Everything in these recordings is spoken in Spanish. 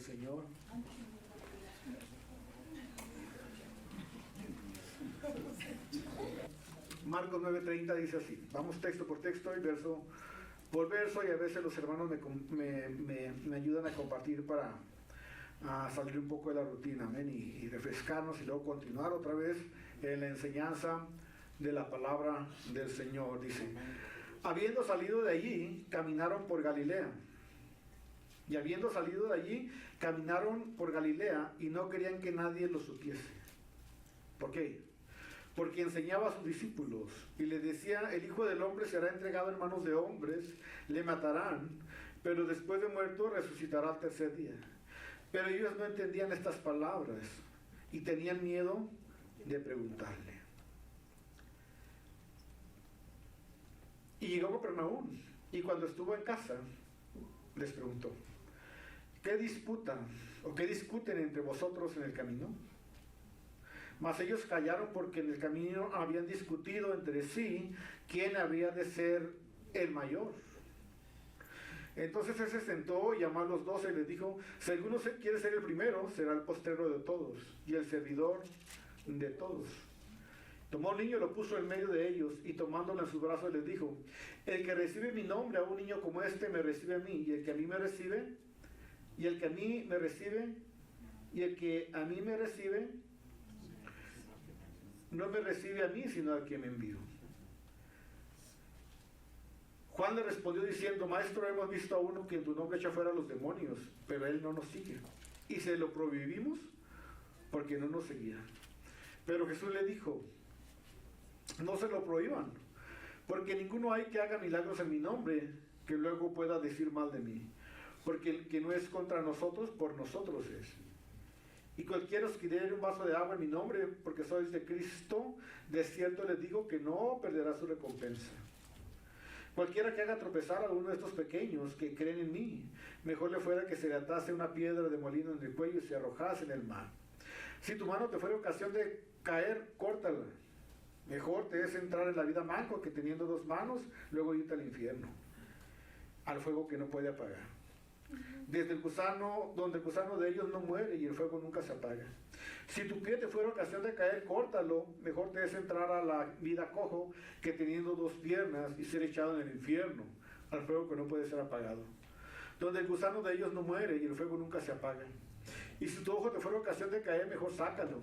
Señor. Marcos 9:30 dice así. Vamos texto por texto y verso por verso, y a veces los hermanos me ayudan a compartir para salir un poco de la rutina, amén, y refrescarnos y luego continuar otra vez en la enseñanza de la palabra del Señor. Dice: habiendo salido de allí, caminaron por Galilea. Y habiendo salido de allí, caminaron por Galilea y no querían que nadie lo supiese. ¿Por qué? Porque enseñaba a sus discípulos y les decía: el Hijo del Hombre será entregado en manos de hombres, le matarán, pero después de muerto resucitará al tercer día. Pero ellos no entendían estas palabras y tenían miedo de preguntarle. Y llegó a Capernaum, y cuando estuvo en casa, les preguntó: ¿qué disputan o qué discuten entre vosotros en el camino? Mas ellos callaron, porque en el camino habían discutido entre sí quién había de ser el mayor. Entonces él se sentó y llamó a los 12 y les dijo: si alguno quiere ser el primero, será el postrero de todos y el servidor de todos. Tomó un niño y lo puso en medio de ellos, y tomándolo en sus brazos les dijo: el que recibe mi nombre, a un niño como este, me recibe a mí, y el que a mí me recibe, y el que a mí me recibe, y el que a mí me recibe, no me recibe a mí, sino al que me envió. Juan le respondió diciendo: Maestro, hemos visto a uno que en tu nombre echa fuera a los demonios, pero él no nos sigue. Y se lo prohibimos porque no nos seguía. Pero Jesús le dijo: no se lo prohíban, porque ninguno hay que haga milagros en mi nombre que luego pueda decir mal de mí. Porque el que no es contra nosotros, por nosotros es. Y cualquiera os quiere un vaso de agua en mi nombre, porque sois de Cristo, de cierto les digo que no perderá su recompensa. Cualquiera que haga tropezar a uno de estos pequeños que creen en mí, mejor le fuera que se le atase una piedra de molino en el cuello y se arrojase en el mar. Si tu mano te fuera ocasión de caer, córtala. Mejor te es entrar en la vida manco que teniendo dos manos, luego irte al infierno, al fuego que no puede apagar. Desde el gusano, donde el gusano de ellos no muere y el fuego nunca se apaga. Si tu pie te fuera ocasión de caer, córtalo. Mejor te es entrar a la vida cojo que teniendo dos piernas y ser echado en el infierno, al fuego que no puede ser apagado. Donde el gusano de ellos no muere y el fuego nunca se apaga. Y si tu ojo te fuera ocasión de caer, mejor sácalo.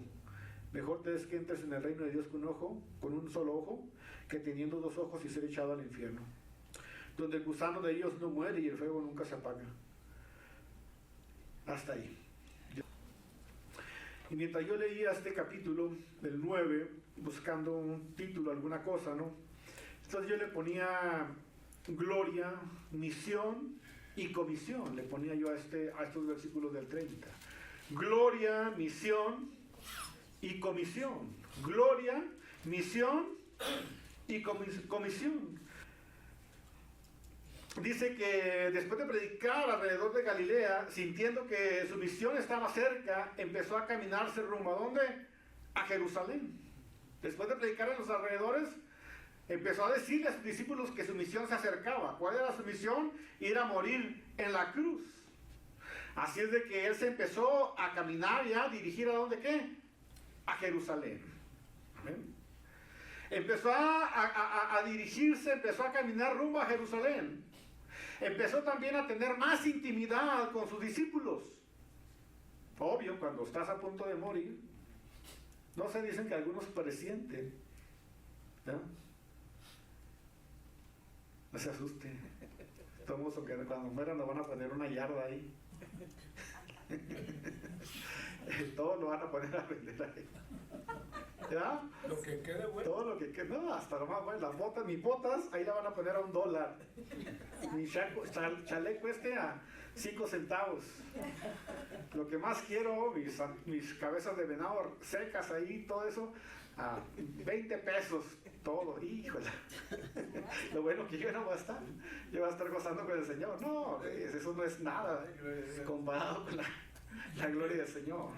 Mejor te es que entres en el reino de Dios con un solo ojo, que teniendo dos ojos y ser echado al infierno. Donde el gusano de ellos no muere y el fuego nunca se apaga. Hasta ahí. Y mientras yo leía este capítulo, el 9, buscando un título, alguna cosa, ¿no? Entonces yo le ponía gloria, misión y comisión. Le ponía yo a estos versículos del 30. Gloria, misión y comisión. Gloria, misión y comisión. Dice que después de predicar alrededor de Galilea, sintiendo que su misión estaba cerca, empezó a caminarse rumbo ¿a dónde? A Jerusalén. Después de predicar en los alrededores, empezó a decirle a sus discípulos que su misión se acercaba. ¿Cuál era su misión? Ir a morir en la cruz. Así es de que él se empezó a caminar y a dirigir ¿a dónde qué? A Jerusalén. Amén. Empezó a dirigirse, empezó a caminar rumbo a Jerusalén. Empezó también a tener más intimidad con sus discípulos. Obvio, cuando estás a punto de morir, no se dicen que algunos presienten, ¿no? No se asuste. Todos que cuando mueran nos van a poner una yarda ahí. Todo lo van a poner a vender ahí. ¿Ya? Lo que quede bueno. Todo lo que quede, no, hasta lo más bueno. Las botas, mis botas, ahí la van a poner a $1. Mi chaleco a 5 centavos. Lo que más quiero, mis cabezas de venado secas ahí, todo eso, a 20 pesos, todo. Híjole. Lo bueno que yo no voy a estar. Yo voy a estar gozando con el Señor. No, eso no es nada comparado con la gloria del Señor.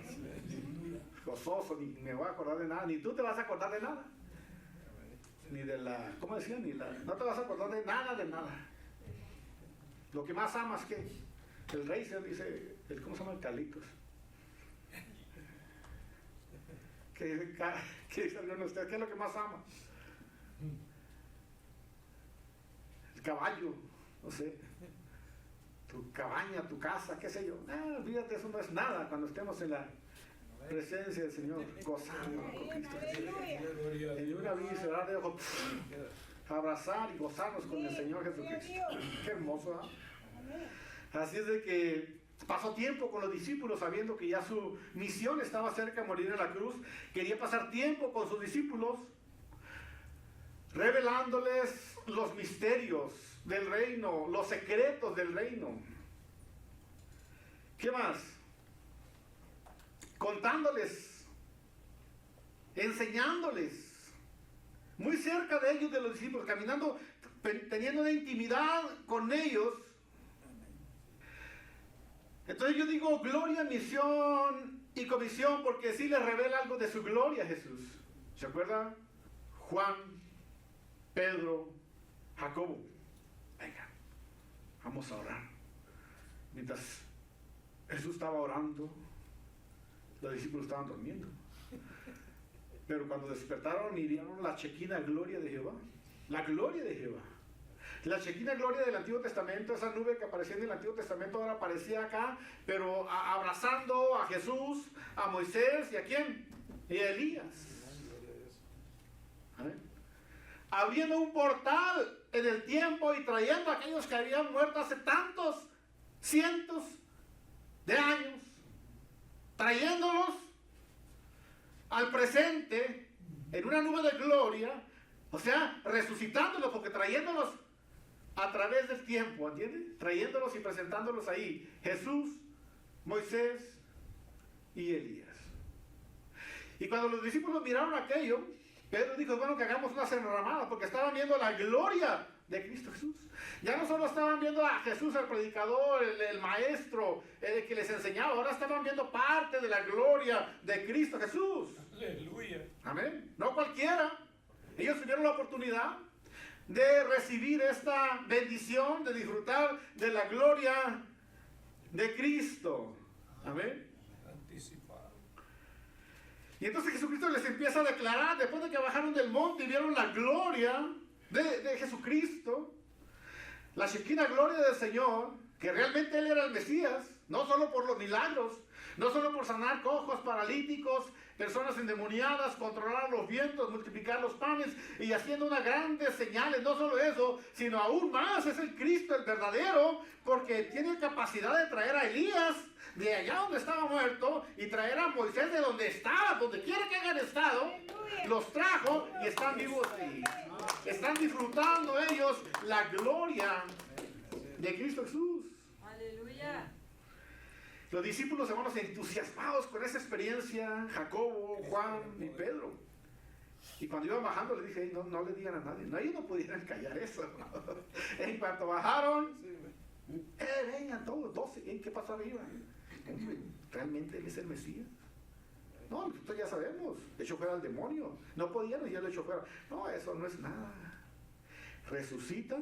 Gozoso, ni me voy a acordar de nada, ni tú te vas a acordar de nada, ni de la, ¿cómo decía? No te vas a acordar de nada, Lo que más amas, ¿qué? El rey se dice, ¿cómo se llama? El Carlitos. ¿Qué dice alguno de ustedes? ¿Qué es lo que más ama? El caballo, no sé. Tu cabaña, tu casa, qué sé yo. Olvídate, eso no es nada cuando estemos en la presencia del Señor, gozando con Cristo Jesús. En una visceral de ojo, abrazar y gozarnos con el Señor Jesucristo. Qué hermoso, ¿eh? Así es de que pasó tiempo con los discípulos sabiendo que ya su misión estaba cerca de morir en la cruz. Quería pasar tiempo con sus discípulos, revelándoles los misterios del reino, los secretos del reino. ¿Qué más? Contándoles, enseñándoles, muy cerca de ellos, de los discípulos, caminando, teniendo una intimidad con ellos. Entonces yo digo gloria, misión y comisión, porque sí les revela algo de su gloria a Jesús. ¿Se acuerdan? Juan, Pedro, Jacobo. Venga, vamos a orar. Mientras Jesús estaba orando, los discípulos estaban durmiendo. Pero cuando despertaron y vieron la chequina gloria de Jehová, la gloria de Jehová. La chequina gloria del Antiguo Testamento, esa nube que aparecía en el Antiguo Testamento ahora aparecía acá, pero abrazando a Jesús, a Moisés y a ¿quién? Y a Elías. ¿Amén? Abriendo un portal en el tiempo y trayendo a aquellos que habían muerto hace tantos cientos de años, trayéndolos al presente en una nube de gloria, o sea, resucitándolos, porque trayéndolos a través del tiempo, ¿entiendes? Trayéndolos y presentándolos ahí, Jesús, Moisés y Elías. Y cuando los discípulos miraron aquello, Pedro dijo, bueno, que hagamos unas enramadas, porque estaban viendo la gloria de Cristo Jesús. Ya no solo estaban viendo a Jesús, el predicador, el maestro, el que les enseñaba, ahora estaban viendo parte de la gloria de Cristo Jesús. Aleluya. Amén. No cualquiera. Ellos tuvieron la oportunidad de recibir esta bendición, de disfrutar de la gloria de Cristo. Amén. Anticipado. Y entonces Jesucristo les empieza a declarar, después de que bajaron del monte y vieron la gloria de Jesucristo, la shekinah gloria del Señor, que realmente Él era el Mesías, no solo por los milagros, no solo por sanar cojos, paralíticos, personas endemoniadas, controlar los vientos, multiplicar los panes y haciendo unas grandes señales. No solo eso, sino aún más, es el Cristo, el verdadero, porque tiene capacidad de traer a Elías de allá donde estaba muerto y traer a Moisés de donde estaba, donde quiera que hayan estado, los trajo y están vivos ahí. Están disfrutando ellos la gloria de Cristo Jesús. Aleluya. Los discípulos, hermanos, entusiasmados con esa experiencia, Jacobo, Juan y Pedro. Y cuando iban bajando le dije, no le digan a nadie, ellos no pudieran callar eso. En cuanto bajaron, vengan todos, 12, ¿qué pasó arriba? ¿Realmente Él es el Mesías? No, nosotros ya sabemos, echó fuera al demonio. No podían y ya lo echó fuera. No, eso no es nada. Resucita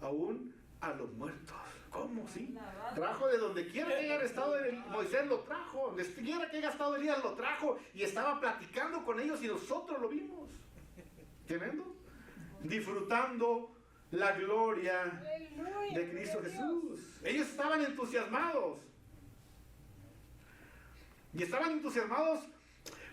aún a los muertos. ¿Cómo? Sí. Trajo de donde quiera que haya estado Moisés, lo trajo. Donde quiera que haya estado Elías, lo trajo. Y estaba platicando con ellos y nosotros lo vimos. ¿Tremendo? Disfrutando la gloria de Cristo Jesús. Ellos estaban entusiasmados. Y estaban entusiasmados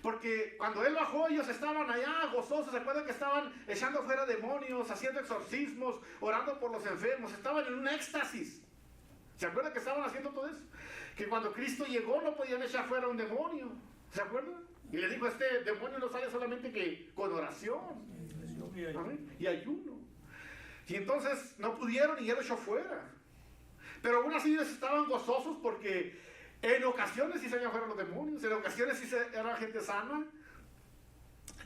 porque cuando Él bajó, ellos estaban allá gozosos. ¿Se acuerdan que estaban echando fuera demonios, haciendo exorcismos, orando por los enfermos? Estaban en un éxtasis. ¿Se acuerdan que estaban haciendo todo eso? Que cuando Cristo llegó no podían echar fuera un demonio. ¿Se acuerdan? Y le dijo, este demonio no sale solamente que con oración. ¿Amén? Y ayuno. Y entonces no pudieron y Él lo echó fuera. Pero aún así ellos estaban gozosos porque en ocasiones sí se echaban fuera los demonios, en ocasiones sí era gente sana.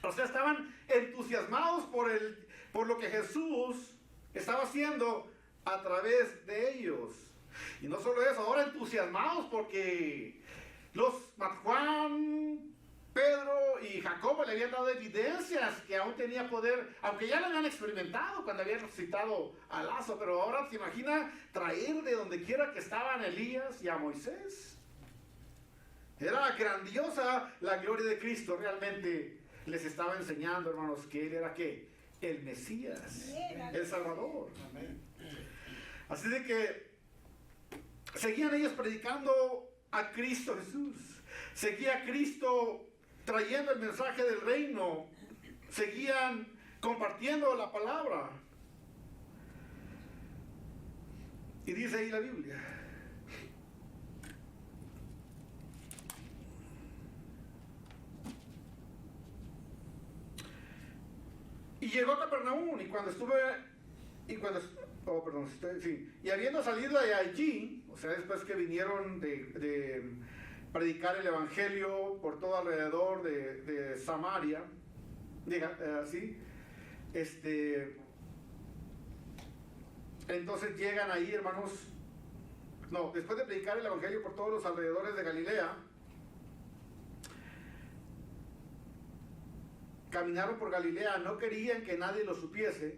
O sea, estaban entusiasmados por lo que Jesús estaba haciendo a través de ellos. Y no solo eso, ahora entusiasmados porque Juan, Pedro y Jacobo le habían dado evidencias que aún tenía poder, aunque ya lo habían experimentado cuando habían resucitado a Lázaro, pero ahora se imagina traer de donde quiera que estaban Elías y a Moisés. Era grandiosa la gloria de Cristo, realmente les estaba enseñando, hermanos, que Él era ¿qué? El Mesías, el Salvador. Así de que seguían ellos predicando a Cristo Jesús, seguía Cristo trayendo el mensaje del reino, seguían compartiendo la palabra. Y dice ahí la Biblia: y llegó a Capernaum, y habiendo salido de allí, o sea, después que vinieron de predicar el evangelio por todo alrededor de Samaria, entonces llegan ahí, hermanos, después de predicar el evangelio por todos los alrededores de Galilea, caminaron por Galilea, no querían que nadie lo supiese,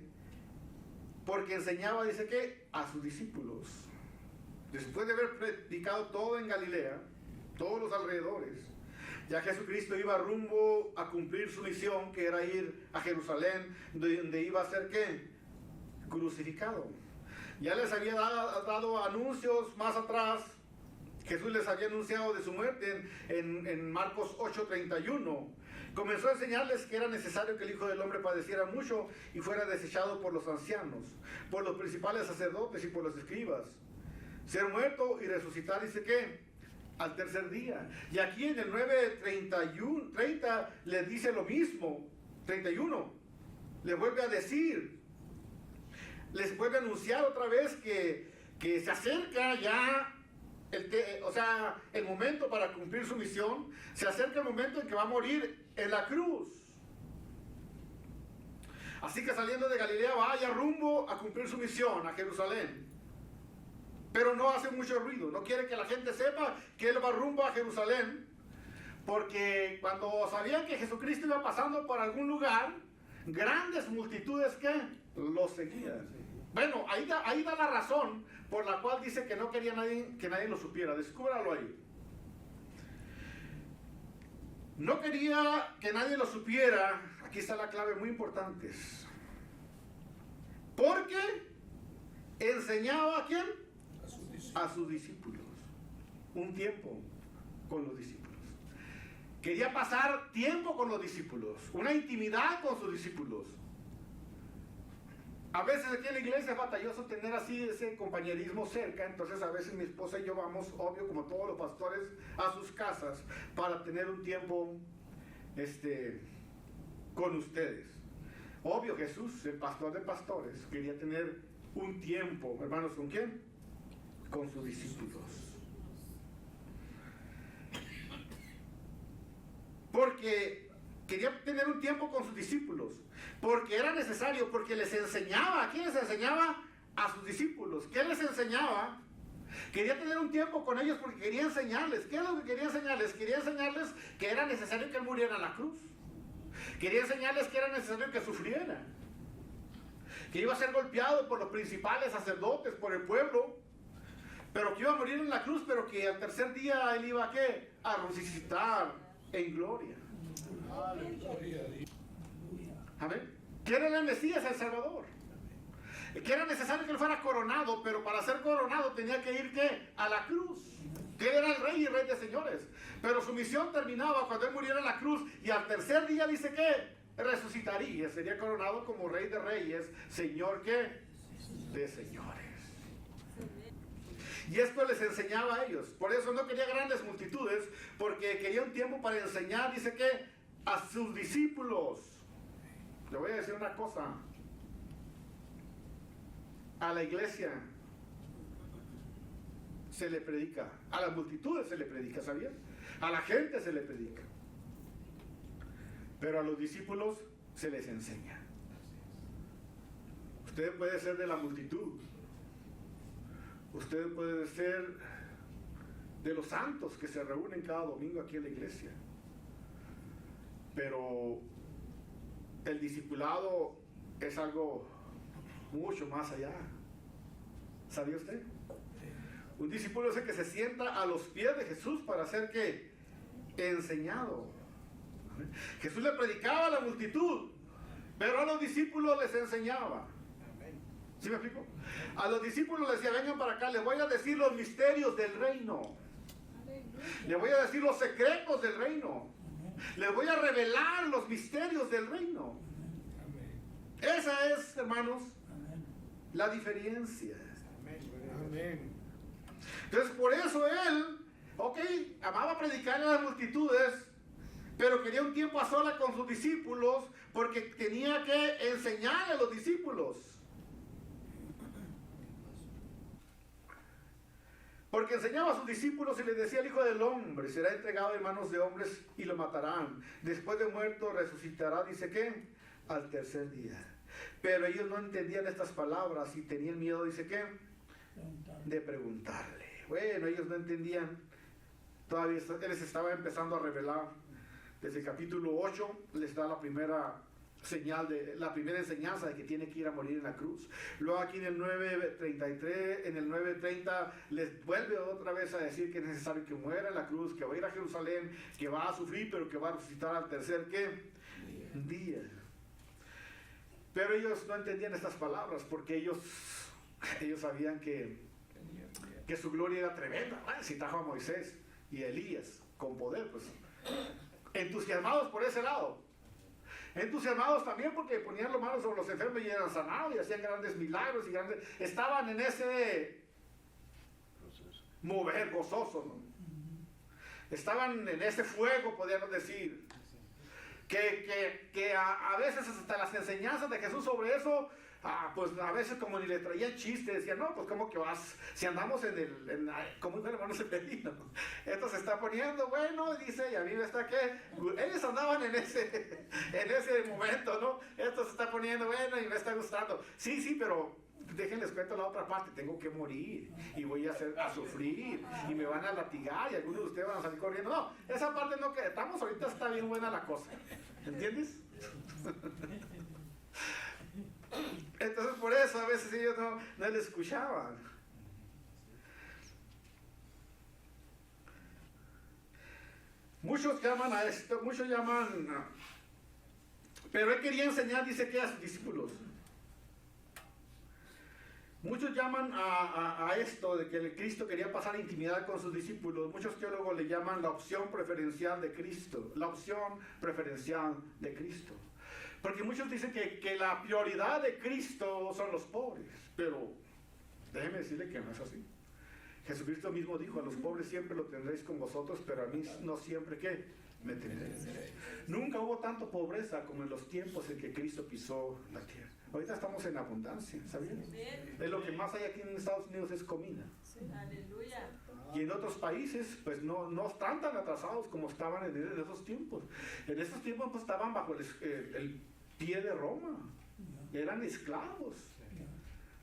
porque enseñaba, dice que, a sus discípulos. Después de haber predicado todo en Galilea, todos los alrededores, ya Jesucristo iba rumbo a cumplir su misión, que era ir a Jerusalén, donde iba a ser ¿qué? Crucificado. Ya les había dado anuncios más atrás. Jesús les había anunciado de su muerte en Marcos 8:31. Comenzó a enseñarles que era necesario que el Hijo del Hombre padeciera mucho y fuera desechado por los ancianos, por los principales sacerdotes y por los escribas, ser muerto y resucitar, dice que al tercer día. Y aquí en el 9:30 les dice lo mismo. 31 les vuelve a decir, les vuelve a anunciar otra vez que se acerca ya el momento para cumplir su misión. Se acerca el momento en que va a morir en la cruz. Así que saliendo de Galilea va ya rumbo a cumplir su misión a Jerusalén. Pero no hace mucho ruido, no quiere que la gente sepa que Él va rumbo a Jerusalén, porque cuando sabían que Jesucristo iba pasando por algún lugar, grandes multitudes que lo seguían. Bueno, ahí da la razón por la cual dice que no quería que nadie lo supiera. Descúbralo ahí. No quería que nadie lo supiera. Aquí está la clave muy importante. Porque enseñaba ¿a quién? A sus discípulos. Un tiempo con los discípulos. Quería pasar tiempo con los discípulos, una intimidad con sus discípulos. A veces aquí en la iglesia es batalloso tener así ese compañerismo cerca, entonces a veces mi esposa y yo vamos, obvio, como todos los pastores, a sus casas para tener un tiempo con ustedes. Obvio, Jesús, el pastor de pastores, quería tener un tiempo, hermanos, ¿con quién? Con sus discípulos. Porque quería tener un tiempo con sus discípulos, porque era necesario, porque les enseñaba. ¿A quién les enseñaba? A sus discípulos. ¿Qué les enseñaba? Quería tener un tiempo con ellos porque quería enseñarles. ¿Qué es lo que quería enseñarles? Quería enseñarles que era necesario que Él muriera en la cruz. Quería enseñarles que era necesario que sufriera, que iba a ser golpeado por los principales sacerdotes, por el pueblo, pero que iba a morir en la cruz, pero que al tercer día Él iba ¿a qué? A resucitar en gloria. Amén. Que era el Mesías, el Salvador. Que era necesario que Él fuera coronado, pero para ser coronado tenía que ir ¿qué? A la cruz. Que Él era el rey y rey de señores. Pero su misión terminaba cuando Él muriera en la cruz, y al tercer día dice que resucitaría, sería coronado como rey de reyes, señor ¿qué? De señores. Y esto les enseñaba a ellos. Por eso no quería grandes multitudes, porque quería un tiempo para enseñar, dice que a sus discípulos. Le voy a decir una cosa. A la iglesia se le predica, a las multitudes se le predica, ¿sabían? A la gente se le predica. Pero a los discípulos se les enseña. Usted puede ser de la multitud. Usted puede ser de los santos que se reúnen cada domingo aquí en la iglesia. Pero el discipulado es algo mucho más allá. ¿Sabía usted? Un discípulo es el que se sienta a los pies de Jesús para ser ¿qué? Enseñado. Jesús le predicaba a la multitud, pero a los discípulos les enseñaba. ¿Sí me explico? A los discípulos les decía, vengan para acá, les voy a decir los misterios del reino. Les voy a decir los secretos del reino. Les voy a revelar los misterios del reino. Esa es, hermanos, la diferencia. Amén. Entonces, por eso él, amaba predicar a las multitudes, pero quería un tiempo a solas con sus discípulos, porque tenía que enseñar a los discípulos. Porque enseñaba a sus discípulos y les decía: el Hijo del Hombre será entregado en manos de hombres y lo matarán. Después de muerto resucitará, dice que, al tercer día. Pero ellos no entendían estas palabras y tenían miedo, dice que, de preguntarle. Bueno, ellos no entendían. Todavía él les estaba empezando a revelar. Desde el capítulo 8 les da la primera señal, la primera enseñanza de que tiene que ir a morir en la cruz. Luego aquí en el 9:33, en el 9:30 les vuelve otra vez a decir que es necesario que muera en la cruz, que va a ir a Jerusalén, que va a sufrir, pero que va a resucitar al tercer día. Pero ellos no entendían estas palabras, porque ellos sabían que su gloria era tremenda. Si trajo a Moisés y a Elías con poder, pues entusiasmados por ese lado. Entusiasmados también porque ponían las manos sobre los enfermos y eran sanados y hacían grandes milagros y estaban en ese mover gozoso, ¿no? Estaban en ese fuego, podríamos decir. Que a veces hasta las enseñanzas de Jesús sobre eso, pues a veces como ni le traían chistes, decían, no, pues como que vas, si andamos como dijo el hermano Severino, esto se está poniendo bueno, dice, y a mí me está que, ellos andaban en ese momento, ¿no? Esto se está poniendo bueno y me está gustando. Sí, pero déjenles cuento la otra parte, tengo que morir y voy a sufrir y me van a latigar y algunos de ustedes van a salir corriendo. No, esa parte no, que estamos ahorita, está bien buena la cosa, ¿entiendes? Entonces por eso a veces ellos no le escuchaban. Muchos llaman a esto, pero él quería enseñar, dice que a sus discípulos. Muchos llaman a esto de que el Cristo quería pasar intimidad con sus discípulos. Muchos teólogos le llaman la opción preferencial de Cristo. La opción preferencial de Cristo. Porque muchos dicen que la prioridad de Cristo son los pobres. Pero déjeme decirle que no es así. Jesucristo mismo dijo: a los pobres siempre lo tendréis con vosotros, pero a mí no siempre ¿qué? Me tendréis. Nunca hubo tanta pobreza como en los tiempos en que Cristo pisó la tierra. Ahorita estamos en abundancia, ¿sabían? Es lo que más hay aquí en Estados Unidos, es comida. Aleluya. Y en otros países, pues no están tan atrasados como estaban en esos tiempos. En esos tiempos pues, estaban bajo el pie de Roma. Eran esclavos.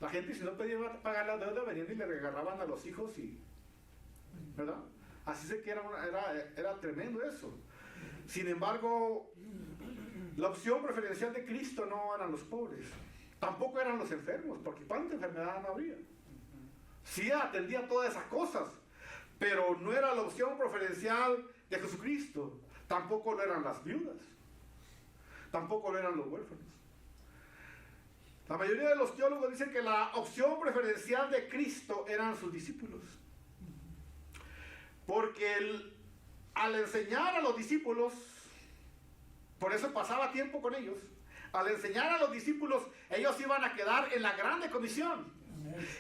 La gente, si no podía pagar la deuda, venían y le agarraban a los hijos ¿verdad? Así sé que era tremendo eso. Sin embargo, la opción preferencial de Cristo no eran los pobres, tampoco eran los enfermos, porque cuánta enfermedad no habría. Sí atendía todas esas cosas, pero no era la opción preferencial de Jesucristo. Tampoco lo eran las viudas, tampoco lo eran los huérfanos. La mayoría de los teólogos dicen que la opción preferencial de Cristo eran sus discípulos, porque al enseñar a los discípulos, por eso pasaba tiempo con ellos, al enseñar a los discípulos, ellos iban a quedar en la grande comisión.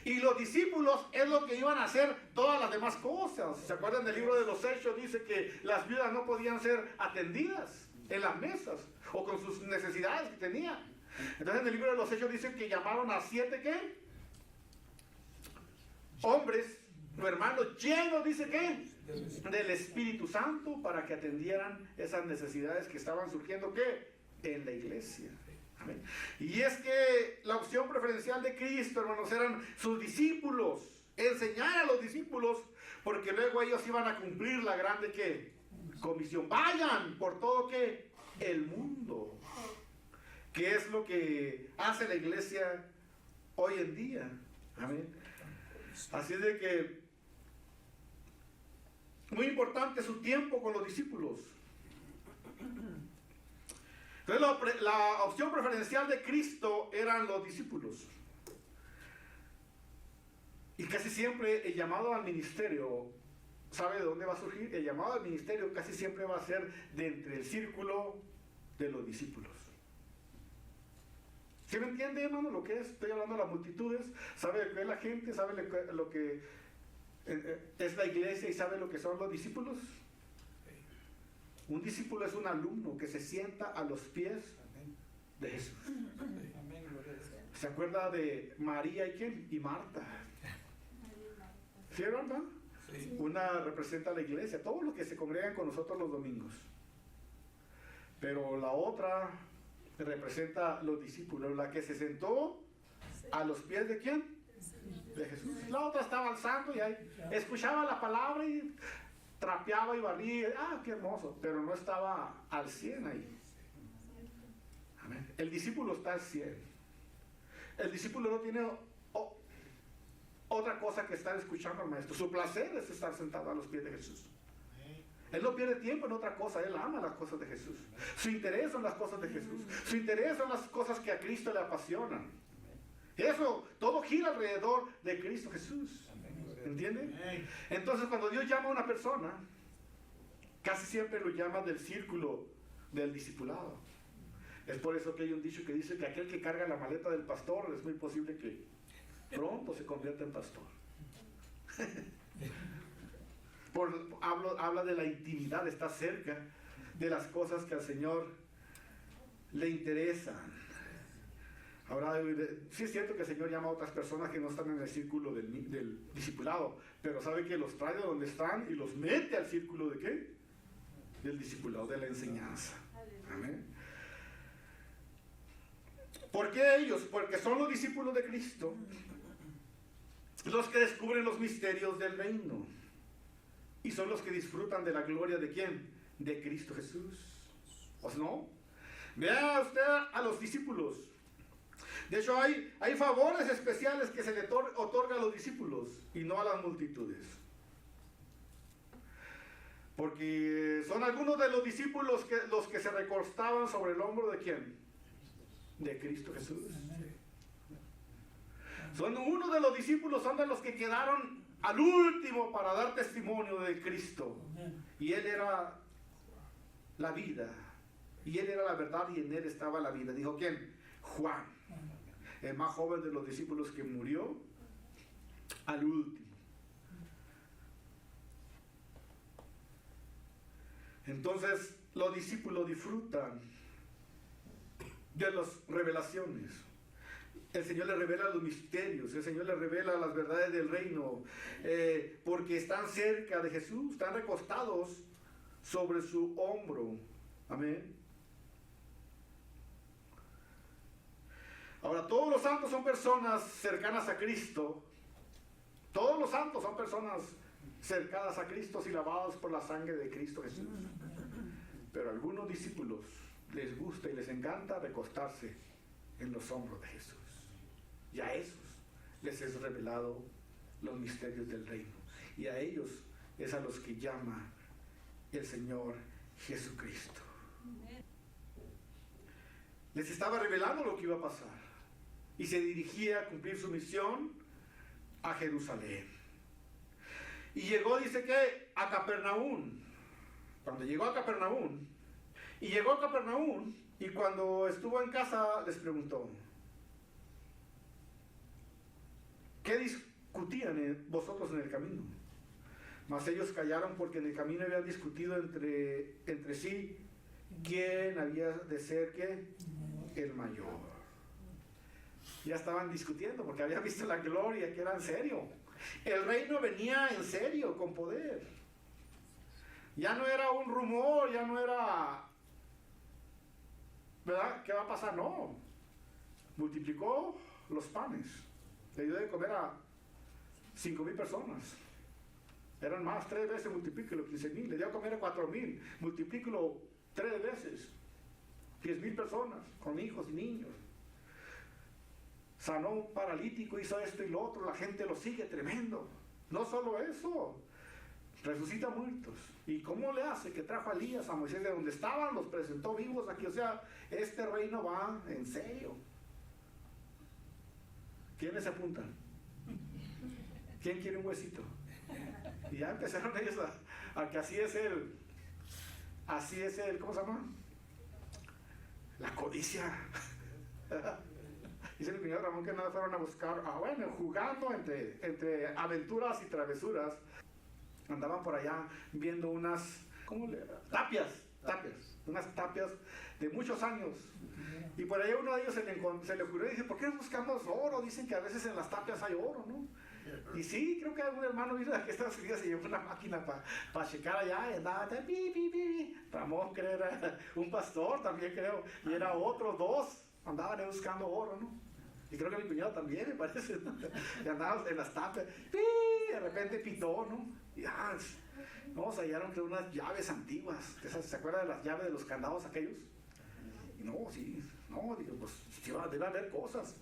Y los discípulos es lo que iban a hacer todas las demás cosas. ¿Se acuerdan del libro de los Hechos? Dice que las viudas no podían ser atendidas en las mesas o con sus necesidades que tenían. Entonces en el libro de los Hechos dice que llamaron a 7 ¿qué? Hombres, hermanos, llenos, dice que del Espíritu Santo, para que atendieran esas necesidades que estaban surgiendo ¿qué? En la iglesia. Amén. Y es que la opción preferencial de Cristo, hermanos, eran sus discípulos, enseñar a los discípulos, porque luego ellos iban a cumplir la grande ¿qué? Comisión. Vayan por todo ¿qué? el mundo, que es lo que hace la iglesia hoy en día. Amén. Así de que muy importante su tiempo con los discípulos. Entonces la opción preferencial de Cristo eran los discípulos. Y casi siempre el llamado al ministerio, ¿sabe de dónde va a surgir? El llamado al ministerio casi siempre va a ser de entre el círculo de los discípulos. ¿Sí me entiende, hermano, lo que es? Estoy hablando de las multitudes. ¿Sabe lo que es la gente? ¿Sabe lo que es la iglesia y sabe lo que son los discípulos? Un discípulo es un alumno que se sienta a los pies de Jesús. ¿Se acuerda de María y quién? Y Marta. ¿Sí, verdad? Sí. Una representa a la iglesia, todos los que se congregan con nosotros los domingos. Pero la otra representa a los discípulos, la que se sentó a los pies de quién? De Jesús. La otra estaba alzando y ahí escuchaba la palabra y trapeaba y barría. Ah, qué hermoso, pero no estaba al 100 ahí. Amén. El discípulo está al 100. El discípulo no tiene otra cosa que estar escuchando al maestro. Su placer es estar sentado a los pies de Jesús. Él no pierde tiempo en otra cosa, él ama las cosas de Jesús. Su interés son las cosas de Jesús. Su interés son las cosas que a Cristo le apasionan. Eso, todo gira alrededor de Cristo Jesús. ¿Entiende? Entonces, cuando Dios llama a una persona, casi siempre lo llama del círculo del discipulado. Es por eso que hay un dicho que dice que aquel que carga la maleta del pastor es muy posible que pronto se convierta en pastor. Habla de la intimidad, está cerca de las cosas que al Señor le interesan. Ahora, sí es cierto que el Señor llama a otras personas que no están en el círculo del discipulado, pero sabe que los trae de donde están y los mete al círculo de ¿qué? Del discipulado, de la enseñanza. Amén. ¿Por qué ellos? Porque son los discípulos de Cristo los que descubren los misterios del reino. Y son los que disfrutan de la gloria de ¿quién? De Cristo Jesús. ¿O no? Vea usted a los discípulos. De hecho, hay favores especiales que se le otorga a los discípulos y no a las multitudes. Porque son algunos de los discípulos los que se recostaban sobre el hombro de ¿quién? De Cristo Jesús. Son uno de los discípulos, son de los que quedaron al último para dar testimonio de Cristo. Y Él era la vida. Y Él era la verdad y en Él estaba la vida. Dijo ¿quién? Juan, el más joven de los discípulos que murió al último. Entonces los discípulos disfrutan de las revelaciones. El Señor les revela los misterios, el Señor les revela las verdades del reino, porque están cerca de Jesús, están recostados sobre su hombro. Amén. Ahora, todos los santos son personas cercanas a Cristo. Todos los santos son personas cercanas a Cristo y lavados por la sangre de Cristo Jesús. Pero a algunos discípulos les gusta y les encanta recostarse en los hombros de Jesús. Y a esos les es revelado los misterios del reino. Y a ellos es a los que llama el Señor Jesucristo. Les estaba revelando lo que iba a pasar. Y se dirigía a cumplir su misión a Jerusalén. Y llegó, dice que, a Capernaum. Cuando llegó a Capernaum, y cuando estuvo en casa les preguntó: ¿qué discutían vosotros en el camino? Mas ellos callaron porque en el camino habían discutido entre sí quién había de ser ¿qué? El mayor. Ya estaban discutiendo porque habían visto la gloria, que era en serio. El reino venía en serio, con poder. Ya no era un rumor, ya no era, ¿verdad? ¿Qué va a pasar? No. Multiplicó los panes. Le dio de comer a 5,000 personas. Eran más, 3 veces multiplíquelo, 15,000. Le dio a comer a 4,000. Multiplíquelo 3 veces. 10,000 personas, con hijos y niños. Sanó un paralítico, hizo esto y lo otro, la gente lo sigue, tremendo. No solo eso, resucita muertos. ¿Y cómo le hace? Que trajo a Elías, a Moisés de donde estaban, los presentó vivos aquí. O sea, este reino va en serio. ¿Quiénes se apuntan? ¿Quién quiere un huesito? Y ya empezaron ellos a que así es el, ¿cómo se llama? La codicia. Dice el señor Ramón que nada fueron a buscar, bueno, jugando entre aventuras y travesuras, andaban por allá viendo unas, tapias, unas tapias de muchos años. Y por ahí uno de ellos se le ocurrió y dice, ¿por qué no buscamos oro? Dicen que a veces en las tapias hay oro, ¿no? Y sí, creo que algún hermano vino aquí a Estados Unidos, se llevó una máquina para checar allá y andaba, Ramón creo era un pastor también creo, y era otro, dos, andaban ahí buscando oro, ¿no? Y creo que mi cuñado también, me parece, ¿no? Y andaban en las tapias, de repente pitó, ¿no? Y no, se hallaron que unas llaves antiguas, ¿se acuerdan de las llaves de los candados aquellos? Y no, sí, no, digo, pues debe haber cosas.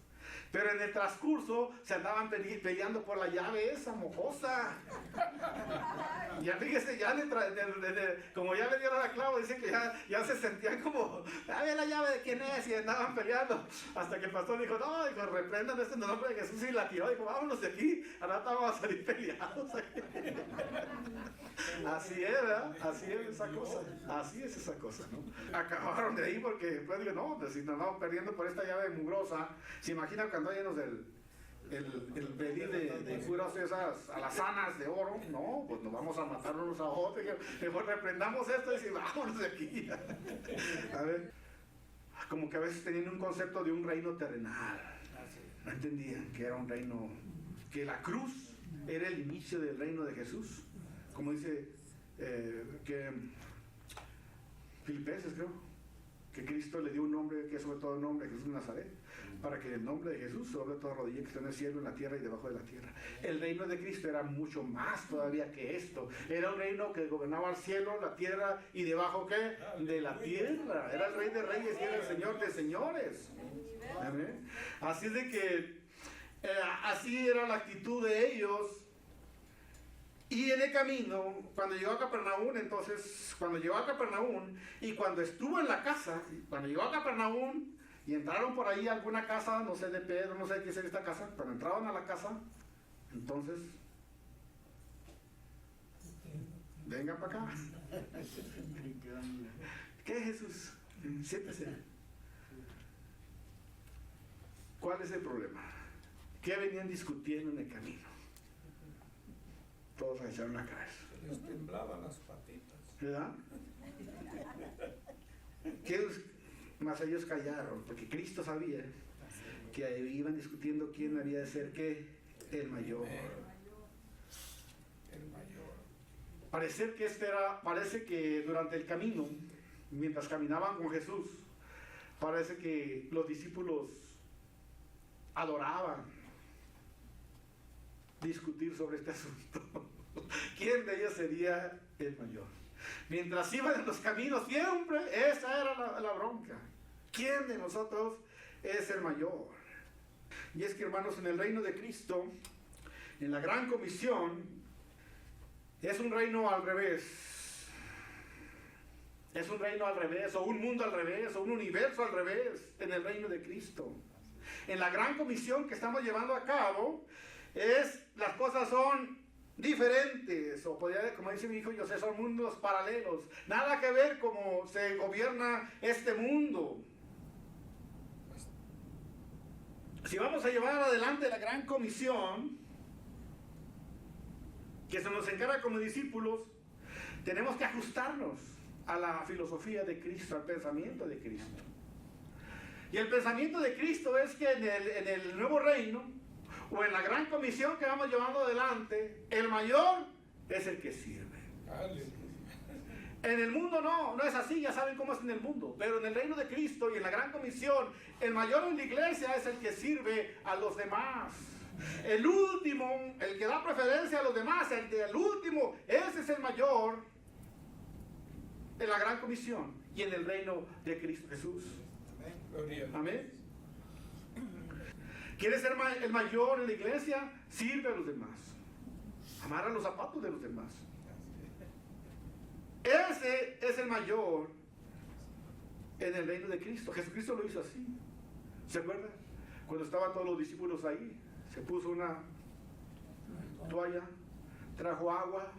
Pero en el transcurso se andaban peleando por la llave esa mojosa. Ya fíjese, como ya le dieron la clavo, dicen que ya se sentían como, a ver la llave de quién es, y andaban peleando. Hasta que el pastor dijo, no, dijo, reprendan esto en el nombre de Jesús, y la tiró, dijo, vámonos de aquí, ahora vamos a salir peleados. Así es, ¿verdad? Así es esa cosa, ¿no? Acabaron de ahí porque después digo, no, pues si nos vamos perdiendo por esta llave mugrosa, ¿se imaginan cuando llenos el pedir de puras esas alazanas de oro? No, pues nos vamos a matar unos a otros, mejor reprendamos esto y decimos, vámonos de aquí. A ver, como que a veces tenían un concepto de un reino terrenal, no entendían que era un reino, que la cruz era el inicio del reino de Jesús, como dice que Filipenses creo, que Cristo le dio un nombre que es sobre todo el nombre de Jesús de Nazaret, para que el nombre de Jesús sobre toda rodilla que está en el cielo, en la tierra y debajo de la tierra. El reino de Cristo era mucho más todavía que esto. Era un reino que gobernaba el cielo, la tierra y debajo ¿qué? De la tierra. Era el rey de reyes y era el señor de señores. ¿Amén? Así de que así era la actitud de ellos. Y en el camino, cuando llegó a Capernaum, y cuando estuvo en la casa, cuando llegó a Capernaum y entraron por ahí a alguna casa, no sé de Pedro, no sé de qué es esta casa, cuando entraban a la casa, entonces, vengan para acá. ¿Qué es Jesús? Siéntese. ¿Cuál es el problema? ¿Qué venían discutiendo en el camino? Todos echaron la cabeza. Les temblaban las patitas. ¿Verdad? Más ellos callaron, porque Cristo sabía que iban discutiendo quién había de ser ¿qué? El mayor. Parece que durante el camino, mientras caminaban con Jesús, parece que los discípulos adoraban discutir sobre este asunto. ¿Quién de ellos sería el mayor? Mientras iban en los caminos, siempre esa era la bronca. ¿Quién de nosotros es el mayor? Y es que, hermanos, en el reino de Cristo, en la gran comisión, es un reino al revés. Es un reino al revés, o un mundo al revés, o un universo al revés, en el reino de Cristo. En la gran comisión que estamos llevando a cabo, las cosas son diferentes, o podría, como dice mi hijo José, son mundos paralelos. Nada que ver cómo se gobierna este mundo. Si vamos a llevar adelante la gran comisión, que se nos encarga como discípulos, tenemos que ajustarnos a la filosofía de Cristo, al pensamiento de Cristo. Y el pensamiento de Cristo es que en el nuevo reino, o en la gran comisión que vamos llevando adelante, el mayor es el que sirve. En el mundo no es así, ya saben cómo es en el mundo, pero en el reino de Cristo y en la gran comisión, el mayor en la iglesia es el que sirve a los demás. El último, el que da preferencia a los demás, el último, ese es el mayor en la gran comisión. y en el reino de Cristo Jesús. Amén. Gloria a Dios. Amén. ¿Quieres ser el mayor en la iglesia? Sirve a los demás. Amarra los zapatos de los demás. Ese es el mayor en el reino de Cristo. Jesucristo lo hizo así. ¿Se acuerdan? Cuando estaban todos los discípulos ahí, se puso una toalla, trajo agua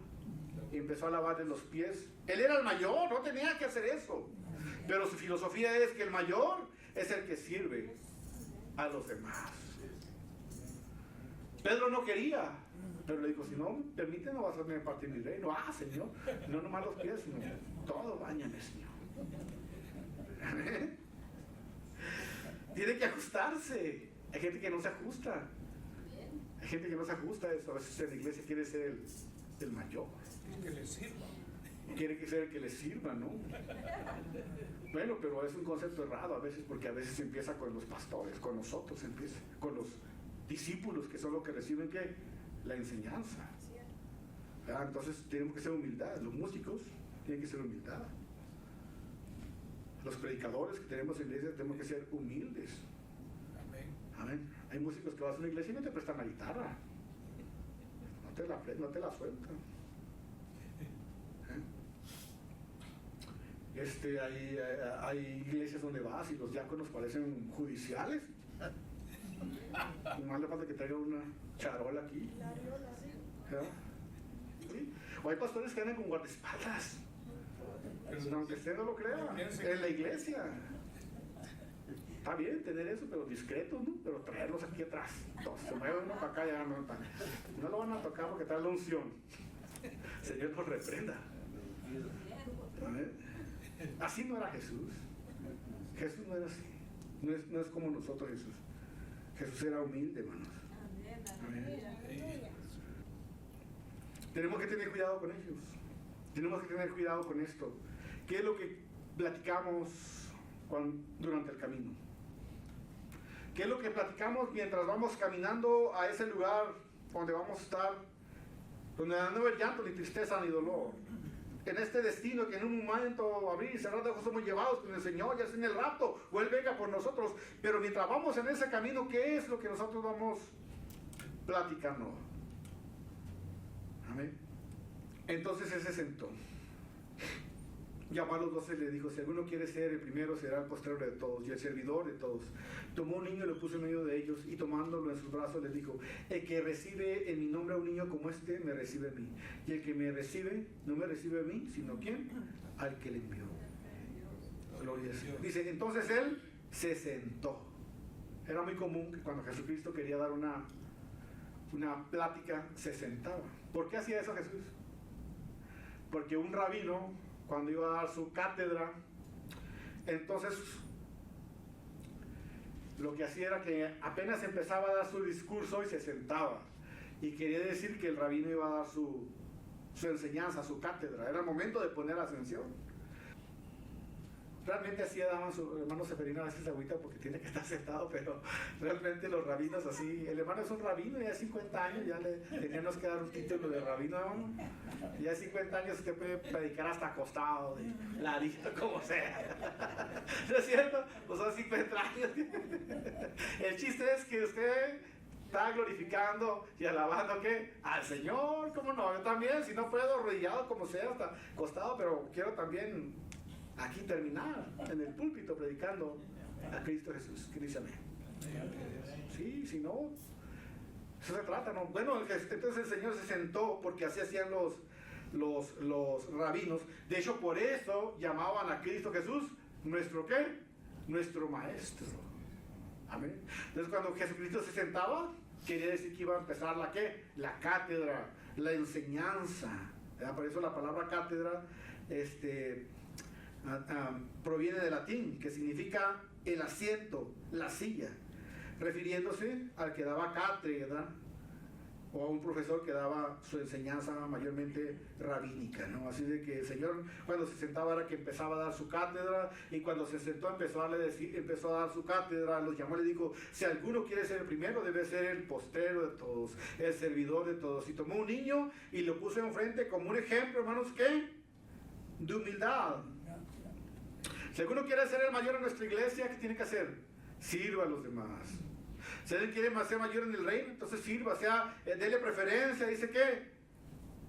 y empezó a lavarle los pies. Él era el mayor, no tenía que hacer eso. Pero su filosofía es que el mayor es el que sirve a los demás. Pedro no quería, pero le dijo, si no me permite, no vas a tener parte de mi reino. Ah, Señor, no nomás los pies, sino todo, báñame, Señor. Tiene que ajustarse. Hay gente que no se ajusta. Hay gente que no se ajusta a eso. A veces en la iglesia quiere ser el mayor. Que le sirva. Quiere que ser el que le sirva, ¿no? Bueno, pero es un concepto errado a veces, porque a veces empieza con los pastores, con nosotros empieza, con los discípulos, que son los que reciben ¿qué? La enseñanza. Entonces tenemos que ser humildad. Los músicos tienen que ser humildad. Los predicadores que tenemos en la iglesia tenemos que ser humildes. Amén. Amén. Hay músicos que vas a una iglesia y no te prestan la guitarra. No te la sueltan. Hay iglesias donde vas y los diáconos parecen judiciales. Nomás le falta que traiga una charola aquí. ¿Sí? O hay pastores que andan con guardaespaldas. Aunque usted no lo crea, en la iglesia. Está bien tener eso, pero discretos, ¿no? Pero traerlos aquí atrás. Entonces, se mueve uno para acá y ya no lo van a tocar porque trae la unción. Señor nos reprenda. Así no era Jesús. Jesús no era así. No es como nosotros, Jesús. Jesús era humilde, hermanos. Amén. Tenemos que tener cuidado con ellos. Tenemos que tener cuidado con esto. ¿Qué es lo que platicamos durante el camino? ¿Qué es lo que platicamos mientras vamos caminando a ese lugar donde vamos a estar? Donde no va a haber llanto, ni tristeza, ni dolor. En este destino que en un momento abrir y cerrar de ojos somos llevados con el Señor, ya sea en el rapto o Él venga por nosotros. Pero mientras vamos en ese camino, ¿qué es lo que nosotros vamos platicando? Amén. Entonces Él se sentó. Llamó a los 12 y le dijo, si alguno quiere ser el primero, será el postrero de todos y el servidor de todos. Tomó un niño y lo puso en medio de ellos y tomándolo en sus brazos les dijo, el que recibe en mi nombre a un niño como este, me recibe a mí. Y el que me recibe, no me recibe a mí, sino ¿quién? Al que le envió. Gloria a Dios. Dice, entonces él se sentó. Era muy común que cuando Jesucristo quería dar una plática, se sentaba. ¿Por qué hacía eso Jesús? Porque un rabino, cuando iba a dar su cátedra, entonces lo que hacía era que apenas empezaba a dar su discurso y se sentaba. Y quería decir que el rabino iba a dar su enseñanza, su cátedra. Era el momento de poner atención. Realmente así daban su hermano Seferino a veces agüita porque tiene que estar sentado, pero realmente los rabinos así, el hermano es un rabino y ya 50 años ya le teníamos que dar un título de rabino, ¿no? Y ya 50 años usted puede predicar hasta acostado, de ladito, como sea. ¿No es cierto? Pues son 50 años. El chiste es que usted está glorificando y alabando ¿qué? Al Señor, ¿cómo no? Yo también, si no puedo, arrodillado como sea, hasta acostado, pero quiero también aquí terminar en el púlpito predicando a Cristo Jesús. ¿Qué dice amén? Sí, si no, eso se trata, ¿no? Bueno, entonces el Señor se sentó porque así hacían los rabinos. De hecho, por eso llamaban a Cristo Jesús nuestro ¿qué? Nuestro maestro. Amén. Entonces cuando Jesucristo se sentaba, quería decir que iba a empezar la ¿qué? La cátedra, la enseñanza. ¿Verdad? Por eso la palabra cátedra, proviene del latín, que significa el asiento, la silla, refiriéndose al que daba cátedra o a un profesor que daba su enseñanza mayormente rabínica, ¿no? Así de que el Señor cuando se sentaba era que empezaba a dar su cátedra, y cuando se sentó empezó a dar su cátedra, los llamó y le dijo, si alguno quiere ser el primero, debe ser el postrero de todos, el servidor de todos. Y tomó un niño y lo puso enfrente como un ejemplo, hermanos, ¿qué? De humildad. Si alguno quiere ser el mayor en nuestra iglesia, ¿qué tiene que hacer? Sirva a los demás. Si alguien quiere ser mayor en el reino, entonces sirva, dele preferencia, dice que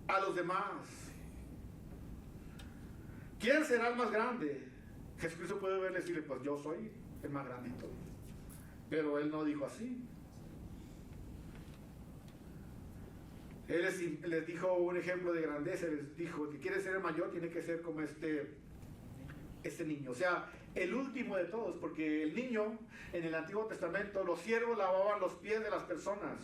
a los demás. ¿Quién será el más grande? Jesucristo puede verle y decirle, pues yo soy el más grande de todos. Pero él no dijo así. Él les dijo un ejemplo de grandeza. Les dijo, si quiere ser el mayor, tiene que ser como este niño. O sea, el último de todos. Porque el niño, en el Antiguo Testamento, los siervos lavaban los pies de las personas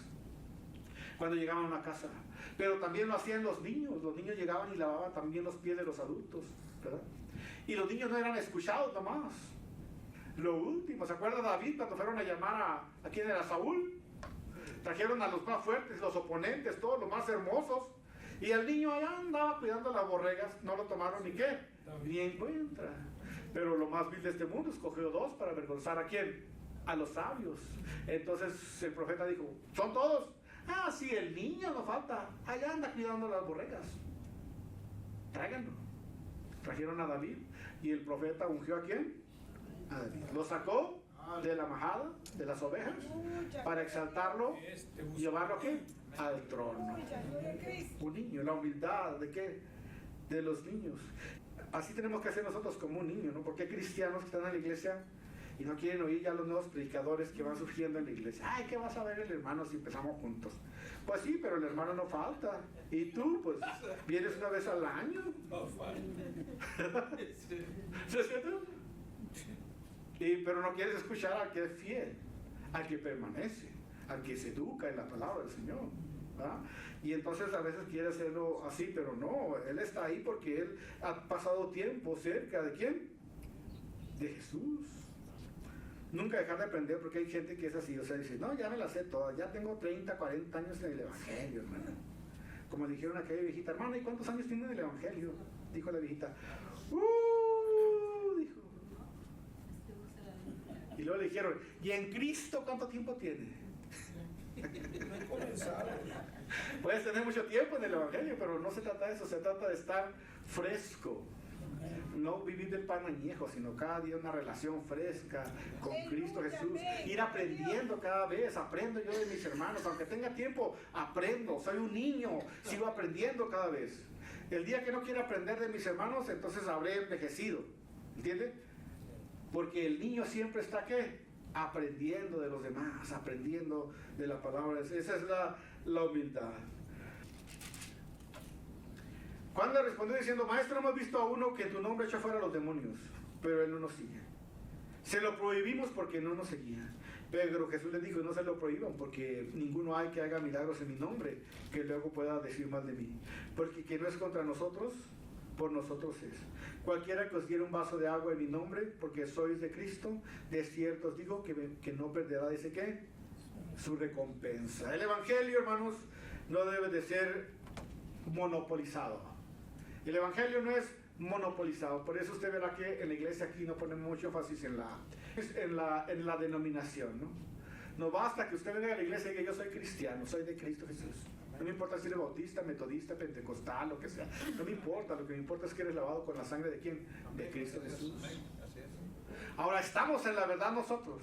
cuando llegaban a una casa. Pero también lo hacían los niños. Los niños llegaban y lavaban también los pies de los adultos, ¿verdad? Y los niños no eran escuchados nomás. Lo último, ¿se acuerda David cuando fueron a llamar a quién era? Saúl? Trajeron a los más fuertes, los oponentes, todos los más hermosos. Y el niño allá andaba cuidando las borregas. No lo tomaron ni qué, ni en cuenta. Pero lo más vil de este mundo escogió dos para avergonzar a quién, a los sabios. Entonces el profeta dijo, ¿son todos? Ah, sí, el niño no falta. Allá anda cuidando las borregas. Tráiganlo. Trajeron a David y el profeta ungió a quién, a David. Lo sacó de la majada, de las ovejas, para exaltarlo y llevarlo ¿a qué? Al trono. Un niño, la humildad de qué, de los niños. Así tenemos que hacer nosotros como un niño, ¿no? Porque hay cristianos que están en la iglesia y no quieren oír ya los nuevos predicadores que van surgiendo en la iglesia. Ay, ¿qué vas a ver el hermano si empezamos juntos? Pues sí, pero el hermano no falta. Y tú, pues, vienes una vez al año. No falta. ¿Sí es cierto? Pero no quieres escuchar al que es fiel, al que permanece, al que se educa en la palabra del Señor, ¿verdad? Y entonces a veces quiere hacerlo así, pero no, Él está ahí porque Él ha pasado tiempo cerca de ¿quién? De Jesús. Nunca dejar de aprender, porque hay gente que es así, o sea, dice, no, ya me la sé toda, ya tengo 30, 40 años en el Evangelio, hermano. Como dijeron a aquella viejita, hermano, ¿y cuántos años tiene en el Evangelio? Dijo la viejita, dijo. Y luego le dijeron, ¿y en Cristo cuánto tiempo tiene? Puedes tener mucho tiempo en el Evangelio, pero no se trata de eso, se trata de estar fresco. No vivir del pan añejo, sino cada día una relación fresca con Cristo Jesús. Ir aprendiendo cada vez, aprendo yo de mis hermanos, aunque tenga tiempo, aprendo, soy un niño, sigo aprendiendo cada vez. El día que no quiera aprender de mis hermanos, entonces habré envejecido, ¿entiende? Porque el niño siempre está ¿qué? Aprendiendo de los demás, aprendiendo de la palabra. Esa es la humildad. Juan le respondió diciendo, maestro, hemos visto a uno que en tu nombre echó fuera a los demonios, pero él no nos sigue. Se lo prohibimos porque no nos seguía. Pero Jesús les dijo, no se lo prohíban, porque ninguno hay que haga milagros en mi nombre, que luego pueda decir mal de mí. Porque quien no es contra nosotros, por nosotros es. Cualquiera que os diera un vaso de agua en mi nombre, porque sois de Cristo, de cierto os digo que no perderá, dice qué, su recompensa. El Evangelio, hermanos, no debe de ser monopolizado. El Evangelio no es monopolizado. Por eso usted verá que en la iglesia aquí no pone mucho énfasis en la denominación, ¿no? No basta que usted venga a la iglesia y diga, yo soy cristiano, soy de Cristo Jesús. No me importa si eres bautista, metodista, pentecostal, lo que sea. No me importa, lo que me importa es que eres lavado con la sangre de ¿quién? De Cristo Jesús. Ahora estamos en la verdad nosotros,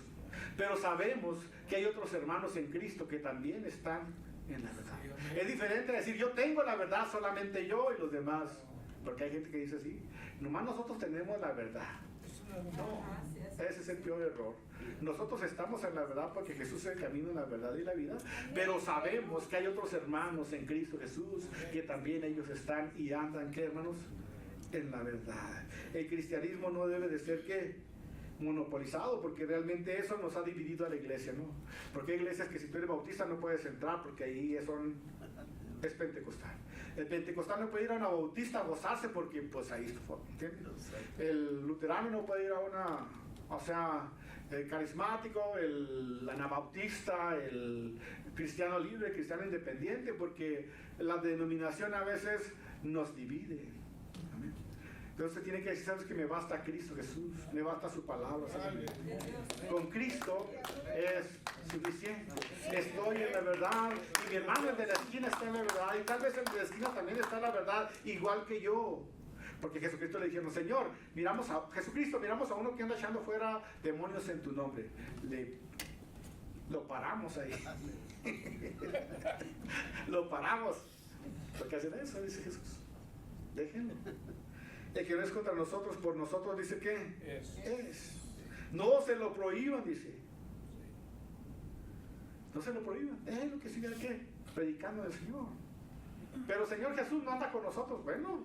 pero sabemos que hay otros hermanos en Cristo que también están en la verdad. Es diferente decir, yo tengo la verdad, solamente yo y los demás. Porque hay gente que dice así, nomás nosotros tenemos la verdad. No, ese es el peor error. Nosotros estamos en la verdad porque Jesús es el camino, la verdad y la vida, pero sabemos que hay otros hermanos en Cristo Jesús que también ellos están y andan, ¿qué, hermanos? En la verdad. El cristianismo no debe de ser, ¿qué? Monopolizado, porque realmente eso nos ha dividido a la iglesia, ¿no? Porque hay iglesias que si tú eres bautista no puedes entrar porque ahí es pentecostal. El pentecostal no puede ir a una bautista a gozarse porque pues ahí está, ¿entiendes? El luterano no puede ir a una, o sea, el carismático, el anabautista, el cristiano libre, el cristiano independiente, porque la denominación a veces nos divide. Amén. Entonces usted tiene que decir, sabes que me basta Cristo Jesús, me basta su palabra. ¿Sabes? Con Cristo es suficiente. Estoy en la verdad y mi hermano el de la esquina está en la verdad y tal vez el de la esquina también está en la verdad igual que yo. Porque Jesucristo le dijeron, Señor, miramos a uno que anda echando fuera demonios en tu nombre. Lo paramos ahí. Lo paramos. ¿Por qué hacen eso? Dice Jesús. Déjenlo. El que no es contra nosotros, por nosotros, dice que es. No se lo prohíban, dice. No se lo prohíban. Es lo que sigue ¿qué? Predicando del Señor. Pero el Señor Jesús no anda con nosotros. Bueno,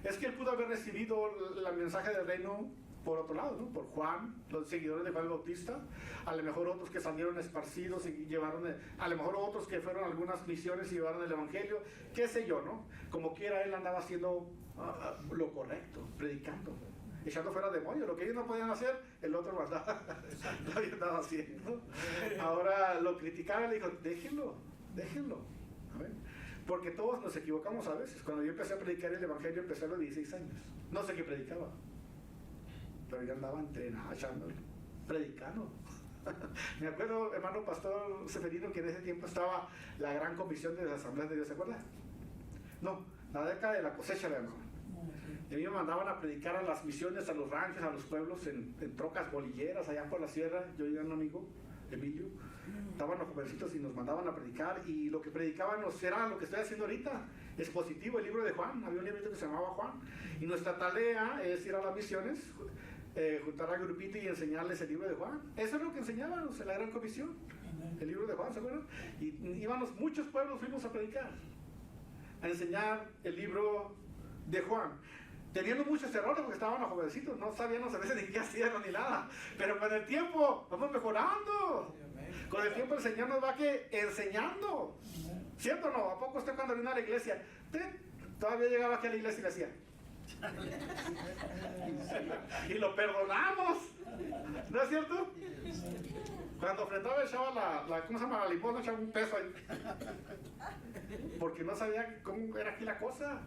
es que él pudo haber recibido el mensaje del reino por otro lado, ¿no? Por Juan, los seguidores de Juan el Bautista, a lo mejor otros que salieron esparcidos y llevaron, a lo mejor otros que fueron a algunas misiones y llevaron el evangelio, qué sé yo, ¿no? Como quiera, él andaba haciendo lo correcto, predicando, echando fuera demonios. Lo que ellos no podían hacer, el otro lo andaba haciendo. Ahora lo criticaron y le dijo, déjenlo. A ver. Porque todos nos equivocamos a veces. Cuando yo empecé a predicar el evangelio, empecé a los 16 años. No sé qué predicaba, pero yo andaba entrenado, echándole, predicando. Me acuerdo, hermano pastor Severino, que en ese tiempo estaba la gran comisión de las asambleas de Dios, ¿se acuerda? No, la década de la cosecha, de mejor. Y a mí me mandaban a predicar a las misiones, a los ranchos, a los pueblos, en trocas bolilleras, allá por la sierra. Yo y un amigo, Emilio, estaban los jovencitos y nos mandaban a predicar, y lo que predicábamos era lo que estoy haciendo ahorita, expositivo, el libro de Juan. Había un librito que se llamaba Juan, y nuestra tarea es ir a las misiones, juntar al grupito y enseñarles el libro de Juan. Eso es lo que enseñábamos en la gran comisión, el libro de Juan, ¿se acuerdan? Y íbamos, muchos pueblos fuimos a predicar, a enseñar el libro de Juan, teniendo muchos errores porque estaban los jovencitos, no sabíamos a veces ni qué hacían ni nada, pero con el tiempo vamos mejorando. Con el tiempo el Señor nos va enseñando, ¿cierto o no? ¿A poco usted cuando vino a la iglesia, todavía llegaba aquí a la iglesia y le hacía? Y lo perdonamos, ¿no es cierto? Cuando ofrendaba echaba ¿cómo se llama? La limosna, echaba un peso ahí, porque no sabía cómo era aquí la cosa.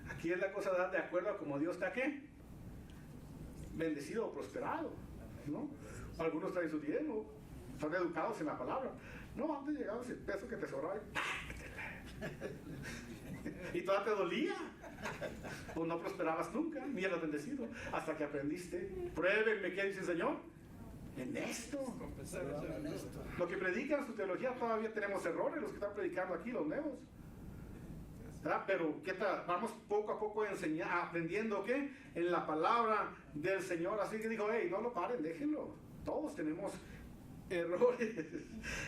Aquí es la cosa de dar de acuerdo a como Dios está, ¿qué? Bendecido o prosperado, ¿no? Algunos traen su dinero, son educados en la palabra. No, antes llegaba ese peso que te sobraba y todavía te dolía, pues no prosperabas nunca, ni eras bendecido, hasta que aprendiste. Pruébenme, ¿qué dice el Señor? En esto. Lo que predican su teología, todavía tenemos errores, los que están predicando aquí, los nuevos. ¿Verdad? Pero ¿qué tal? Vamos poco a poco aprendiendo ¿qué? En la palabra del Señor. Así que dijo, hey, no lo paren, déjenlo. Todos tenemos errores.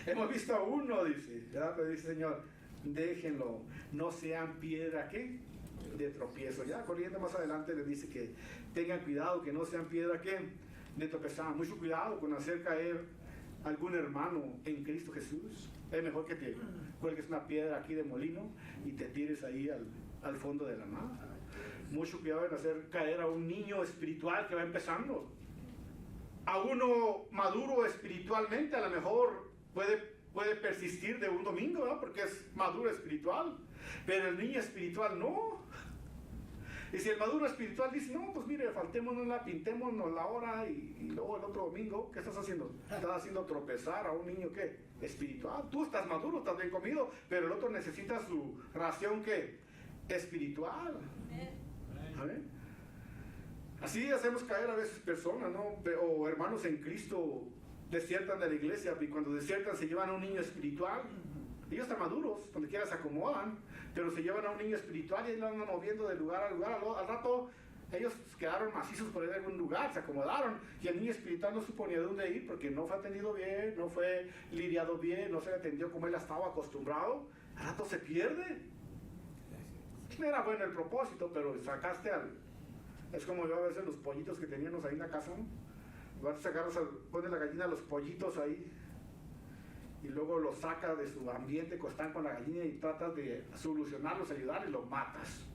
Hemos visto a uno, dice, ¿verdad? Pero dice el Señor, déjenlo, no sean piedra ¿qué? De tropiezo. Ya corriendo más adelante le dice que tengan cuidado, que no sean piedra ¿qué? De tropezar. Mucho cuidado con hacer caer algún hermano en Cristo Jesús. Es mejor que te cuelgues una piedra aquí de molino y te tires ahí al fondo de la nada. Mucho cuidado en hacer caer a un niño espiritual que va empezando. A uno maduro espiritualmente, a lo mejor puede persistir de un domingo, ¿no? Porque es maduro espiritual, pero el niño espiritual no. Y si el maduro espiritual dice, no, pues mire, faltémonos pintémonos la hora y luego el otro domingo, ¿qué estás haciendo? Estás haciendo tropezar a un niño, ¿qué? Espiritual. Tú estás maduro, estás bien comido, pero el otro necesita su ración, ¿qué? Espiritual. ¿Vale? Así hacemos caer a veces personas, ¿no? O hermanos en Cristo desiertan de la iglesia, y cuando desiertan se llevan a un niño espiritual. Ellos están maduros, donde quiera se acomodan, pero se llevan a un niño espiritual y ellos lo andan moviendo de lugar a lugar. Al rato ellos quedaron macizos por ir a algún lugar, se acomodaron, y el niño espiritual no supo ni a dónde ir porque no fue atendido bien, no fue lidiado bien, no se le atendió como él estaba acostumbrado. Al rato se pierde. Era bueno el propósito, pero sacaste es como yo a veces los pollitos que teníamos ahí en la casa, ¿no? Pones la gallina a los pollitos ahí y luego los sacas de su ambiente, están con la gallina y tratas de solucionarlos, ayudarles y los matas.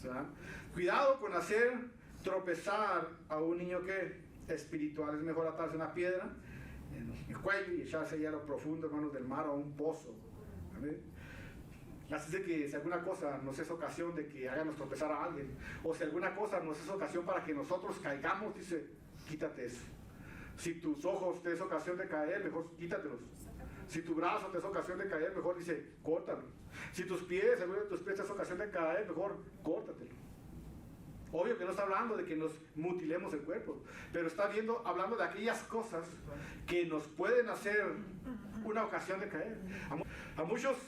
¿Verdad? Cuidado con hacer tropezar a un niño que espiritual. Es mejor atarse una piedra en el cuello y echarse allá a lo profundo, hermanos, del mar o a un pozo. ¿Vale? Así de que si alguna cosa nos es ocasión de que háganos tropezar a alguien, o si alguna cosa nos es ocasión para que nosotros caigamos, dice, quítate eso. Si tus ojos te es ocasión de caer, mejor quítatelos. Si tu brazo te es ocasión de caer, mejor, dice, córtalo. Si tus pies, seguro de tus pies te es ocasión de caer, mejor córtatelo. ¿Verdad? Porque Obvio que no está hablando de que nos mutilemos el cuerpo, pero está hablando de aquellas cosas que nos pueden hacer una ocasión de caer. A muchos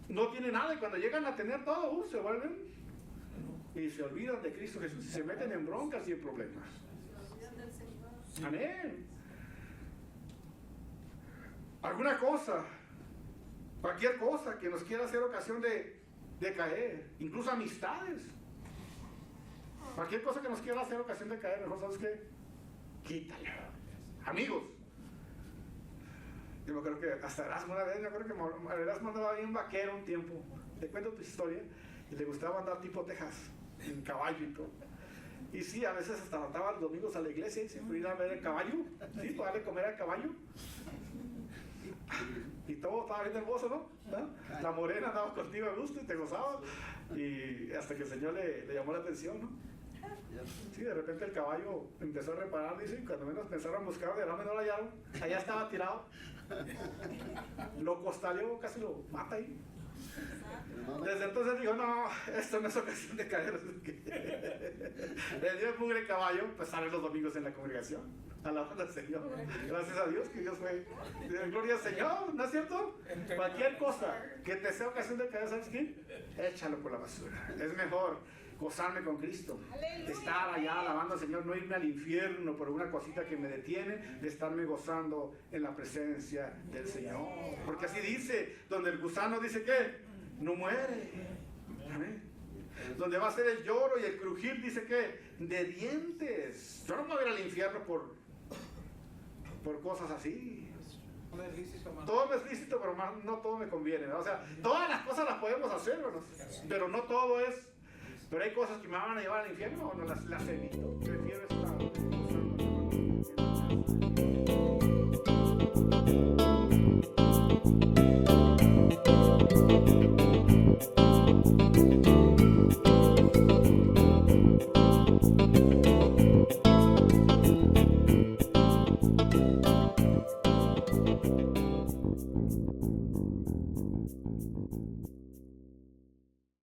no tienen nada y cuando llegan a tener todo, se vuelven y se olvidan de Cristo Jesús y se meten en broncas y en problemas. Amén. Alguna cosa, cualquier cosa que nos quiera hacer ocasión de caer, incluso amistades. Cualquier cosa que nos quiera hacer ocasión de caer, mejor, ¿sabes qué? Quítalo. Amigos. Yo me acuerdo que hasta Erasmo una vez, me acuerdo que Erasmo andaba bien vaquero un tiempo. Te cuento tu historia. Y le gustaba andar tipo Texas, en caballo y todo. Y sí, a veces hasta andaba los domingos a la iglesia y se fue a ir a ver el caballo. Sí, para darle comer al caballo. Y todo estaba bien hermoso, ¿no? La morena andaba contigo a gusto y te gozaba. Y hasta que el Señor le llamó la atención, ¿no? Sí, de repente el caballo empezó a reparar, dice, y cuando menos pensaron buscar, de no lo hallaron, allá estaba tirado. Lo costaleó, casi lo mata ahí. Desde entonces dijo, no, esto no es ocasión de caer. Le dio el mugre caballo, pues sale los domingos en la congregación, alabando al Señor. Gracias a Dios que Dios fue. Gloria al Señor, ¿no es cierto? Cualquier cosa que te sea ocasión de caer, ¿sabes qué? Échalo por la basura. Es mejor gozarme con Cristo, estar allá alabando al Señor, no irme al infierno por una cosita que me detiene, de estarme gozando en la presencia del Señor. Porque así dice, donde el gusano dice que no muere. ¿Amén? Donde va a ser el lloro y el crujir, dice que de dientes. Yo no me voy a ir al infierno por cosas así. Todo me es lícito, pero no todo me conviene, ¿no? O sea, todas las cosas las podemos hacer, ¿no? Pero no todo es. Pero hay cosas que me van a llevar al infierno, o no las evito. Prefiero estar